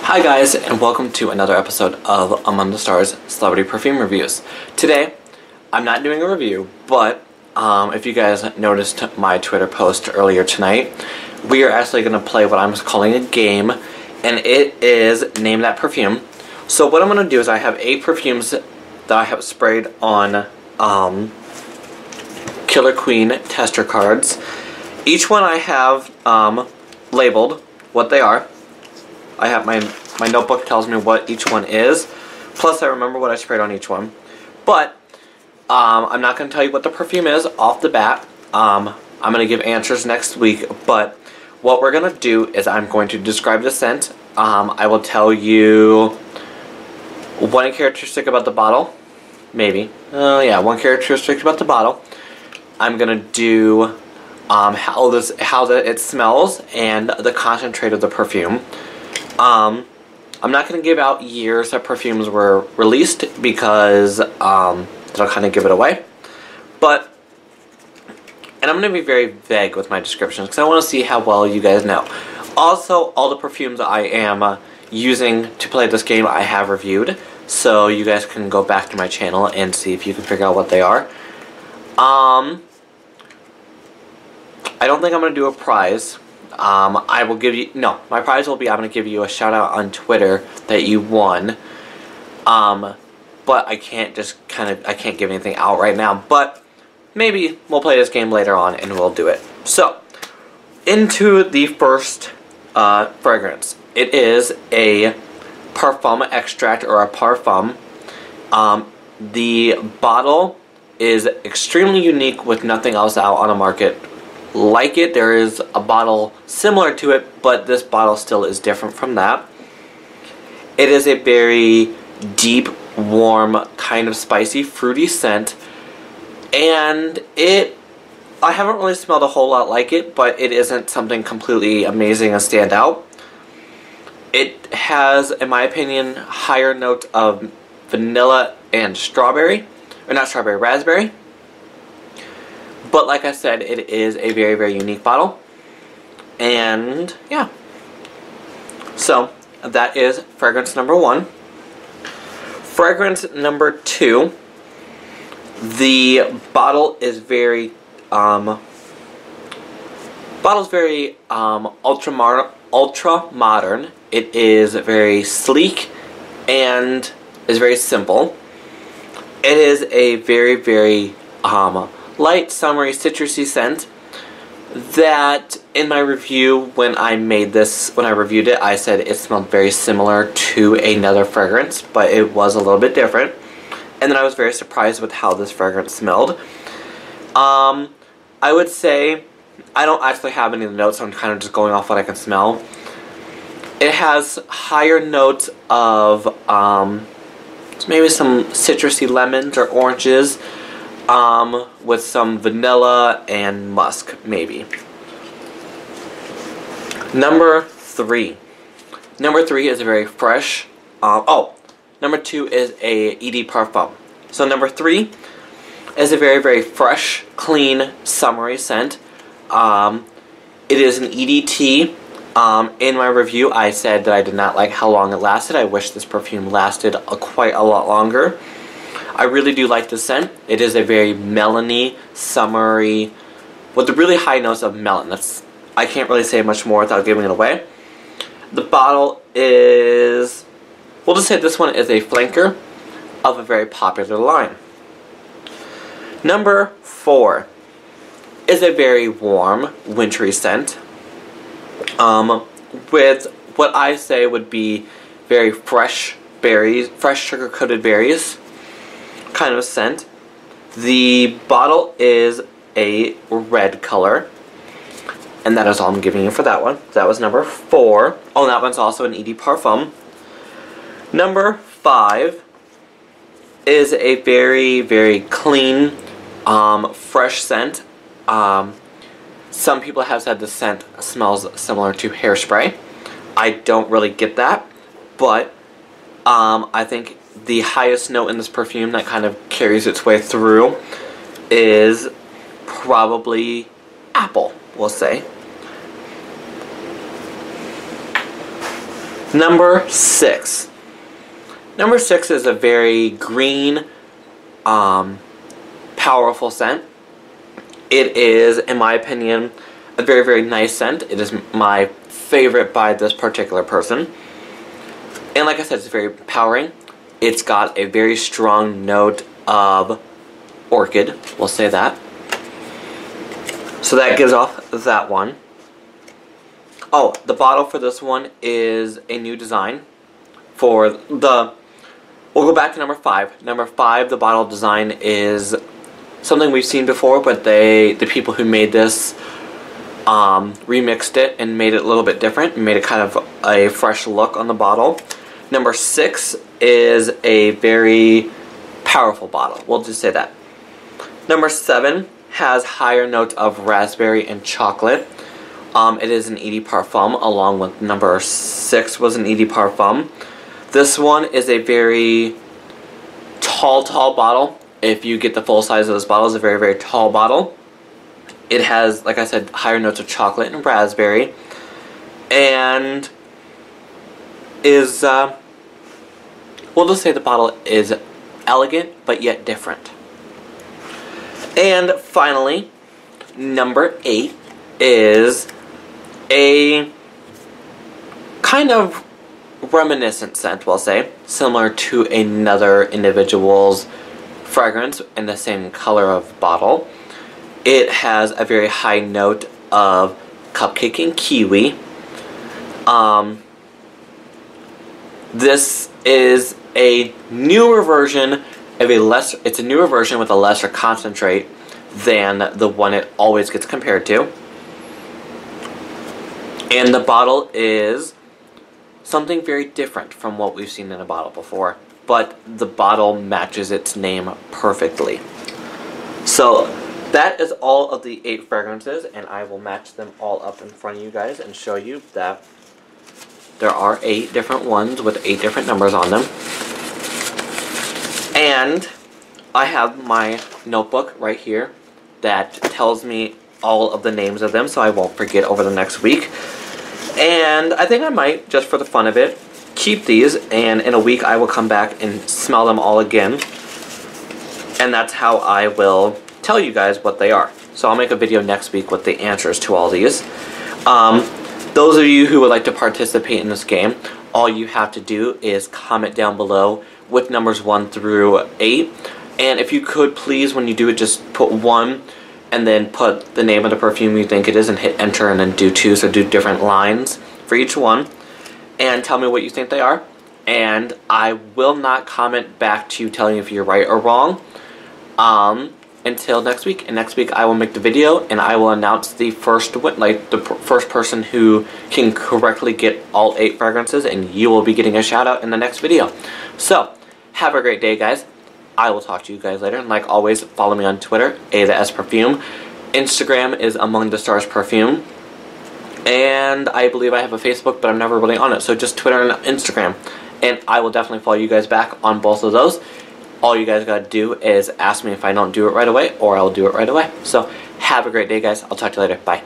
Hi guys, and welcome to another episode of Among the Stars Celebrity Perfume Reviews. Today, I'm not doing a review, but if you guys noticed my Twitter post earlier tonight, we are actually going to play what I'm calling a game, and it is Name That Perfume. So what I'm going to do is I have 8 perfumes that I have sprayed on Killer Queen tester cards. Each one I have labeled what they are. I have my notebook tells me what each one is. Plus I remember what I sprayed on each one. But I'm not going to tell you what the perfume is off the bat. I'm going to give answers next week. But what we're going to do is I'm going to describe the scent. I will tell you one characteristic about the bottle. Maybe. Yeah, one characteristic about the bottle. I'm going to do how it smells and the concentrate of the perfume. I'm not going to give out years that perfumes were released because that'll kind of give it away. And I'm going to be very vague with my descriptions because I want to see how well you guys know. Also, all the perfumes I am using to play this game I have reviewed, so you guys can go back to my channel and see if you can figure out what they are. I don't think I'm going to do a prize. I will give you, no, my prize will be I'm going to give you a shout out on Twitter that you won. But I can't just I can't give anything out right now. But maybe we'll play this game later on and we'll do it. So, into the first fragrance. It is a Perfume extract or a Parfum. The bottle is extremely unique with nothing else out on the market like it. There is a bottle similar to it, but this bottle still is different from that. It is a very deep, warm, kind of spicy, fruity scent, and I haven't really smelled a whole lot like it, but it isn't something completely amazing and stand out. It has, in my opinion, higher notes of vanilla and strawberry, or not strawberry, raspberry. But like I said, it is a very, very unique bottle. And yeah. So that is fragrance number 1. Fragrance number 2. The bottle is very ultra modern. It is very sleek and is very simple. It is a very, very light, summery, citrusy scent that in my review when I reviewed it, I said it smelled very similar to another fragrance, but it was a little bit different. And then I was very surprised with how this fragrance smelled. I would say, I don't actually have any of the notes, so I'm kind of just going off what I can smell. It has higher notes of maybe some citrusy lemons or oranges, with some vanilla and musk, maybe. Number 3. Number 3 is a very fresh, number 2 is a ED Parfum. So number 3 is a very, very fresh, clean, summery scent. It is an EDT. In my review, I said that I did not like how long it lasted. I wish this perfume lasted quite a lot longer. I really do like the scent. It is a very melony, summery, with really high notes of melon. I can't really say much more without giving it away. The bottle is, we'll just say this one is a flanker of a very popular line. Number 4 is a very warm, wintry scent, with what I say would be very fresh berries, fresh sugar-coated berries kind of scent. The bottle is a red color, and that is all I'm giving you for that one. That was number 4. Oh, that one's also an ED Parfum. Number 5 is a very, very clean, fresh scent. Some people have said the scent smells similar to hairspray. I don't really get that, but I think the highest note in this perfume that kind of carries its way through is probably apple, we'll say. Number 6. Number 6 is a very green, powerful scent. It is, in my opinion, a very, very nice scent. It is my favorite by this particular person. And like I said, it's very powering. It's got a very strong note of orchid. We'll say that. So that gives off that one. Oh, the bottle for this one is a new design. For the... We'll go back to number 5. Number 5, the bottle design is something we've seen before, but the people who made this remixed it and made it a little bit different and made it kind of a fresh look on the bottle. Number 6 is a very powerful bottle. We'll just say that. Number 7 has higher notes of raspberry and chocolate. It is an Eau de Parfum, along with number 6 was an Eau de Parfum. This one is a very tall bottle. If you get the full size of this bottle, it's a very, very tall bottle. It has, like I said, higher notes of chocolate and raspberry. And is, we'll just say the bottle is elegant, but yet different. And finally, number 8 is a kind of reminiscent scent, we'll say, similar to another individual's fragrance in the same color of bottle. It has a very high note of cupcake and kiwi. This is a newer version of it's a newer version with a lesser concentrate than the one it always gets compared to. And the bottle is something very different from what we've seen in a bottle before, but the bottle matches its name perfectly. So that is all of the 8 fragrances, and I will match them all up in front of you guys and show you that there are 8 different ones with 8 different numbers on them. And I have my notebook right here that tells me all of the names of them so I won't forget over the next week. And I think I might, just for the fun of it, keep these, and in a week I will come back and smell them all again. And that's how I will tell you guys what they are. So I'll make a video next week with the answers to all these. Those of you who would like to participate in this game, all you have to do is comment down below with numbers 1 through 8. And if you could, please, when you do it, just put 1 and then put the name of the perfume you think it is and hit enter, and then do 2, so do different lines for each one. And tell me what you think they are. And I will not comment back to you telling you if you're right or wrong until next week. And next week I will make the video and I will announce the first first person who can correctly get all 8 fragrances, and you will be getting a shout out in the next video. So have a great day, guys. I will talk to you guys later. And like always, follow me on Twitter, A_Perfume. Instagram is Among the Stars Perfume. And I believe I have a Facebook, but I'm never really on it. So just Twitter and Instagram. And I will definitely follow you guys back on both of those. All you guys gotta do is ask me if I don't do it right away, or I'll do it right away. So have a great day, guys. I'll talk to you later. Bye.